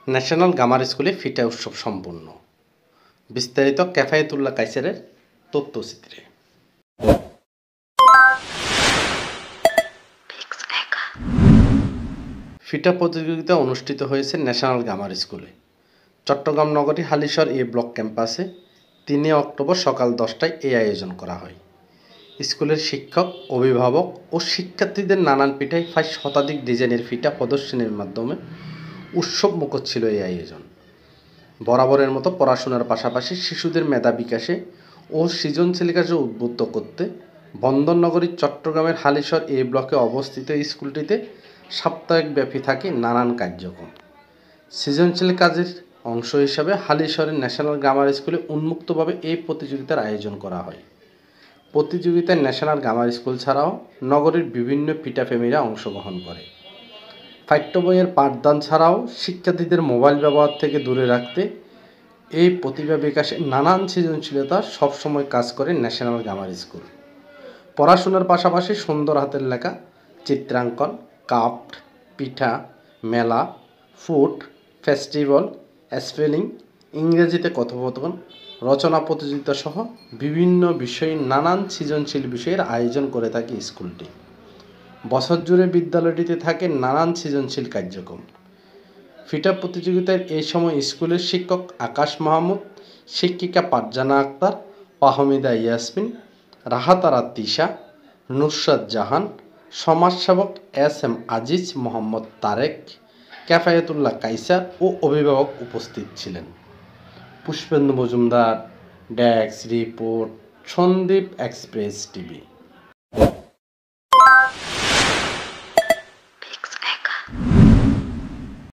National গামার স্কুলে ফিটা উৎসব সম্পূর্ণ। বিস্তারিত ক্যাফায়েতুল্লাহ কাইসারের তথ্যচিত্রে। ফিটা প্রতিযোগিতা অনুষ্ঠিত হয়েছে ন্যাশনাল গামার স্কুলে, চট্টগ্রাম নগরী হালিশহর এ ব্লক ক্যাম্পাসে ৩ অক্টোবর সকাল 10টায় এই আয়োজন করা হয়। স্কুলের শিক্ষক, অভিভাবক ও শিক্ষার্থীদের নানান পিঠায় ৫ শতাধিক ডিজাইনের ফিটা প্রদর্শনীর মাধ্যমে উৎসব মুখর ছিল এই আয়োজন। বরাবরের মতো পড়াশোনার পাশাপাশি শিশুদের মেধা বিকাশে ও সৃজনশীল কাজে উদ্বুদ্ধ করতে বন্দরনগরীর চট্টগ্রামের হালিশহর এ ব্লকে অবস্থিত স্কুলটিতে সাপ্তাহিকব্যাপী থাকে নানান কার্যক্রম। সৃজনশীল কাজের অংশ হিসাবে হালিশহরের ন্যাশনাল গ্রামার স্কুলে উন্মুক্তভাবে এই প্রতিযোগিতার আয়োজন করা হয়। প্রতিযোগিতায় ন্যাশনাল গ্রামার স্কুল ছাড়াও নগরীর বিভিন্ন পিঠাপ্রেমীরা অংশগ্রহণ করে। পাঠ্য বইয়ের পাঠদান ছাড়াও শিক্ষার্থীদের মোবাইল ব্যবহার থেকে দূরে রাখতে এই প্রতিভা বিকাশে নানান সৃজনশীলতা সবসময় কাজ করে ন্যাশনাল গ্রামার স্কুল। পড়াশোনার পাশাপাশি সুন্দর হাতের লেখা, চিত্রাঙ্কন, ক্রাফট, পিঠা, মেলা, ফুড ফেস্টিভ্যাল, স্পেলিং, ইংরেজিতে কথোপকথন, রচনা প্রতিযোগিতা সহ বিভিন্ন বিষয়ে নানান সৃজনশীল বিষয়ের আয়োজন করে থাকে স্কুলটি। বছর জুড়ে বিদ্যালয়টিতে থাকে নানান সৃজনশীল কার্যক্রম। ফিটা প্রতিযোগিতায় এই সময় স্কুলের শিক্ষক আকাশ মাহমুদ, শিক্ষিকা পারজানা আক্তার, ফাহমিদা ইয়াসমিন, রাহাতারা তিশা, নুসরাত জাহান, সমাজসেবক SM আজিজ মোহাম্মদ তারেক, ক্যাফায়েতুল্লাহ কাইসার ও অভিভাবক উপস্থিত ছিলেন। Pushpendu Majumdar, desk report, Sandip express TV.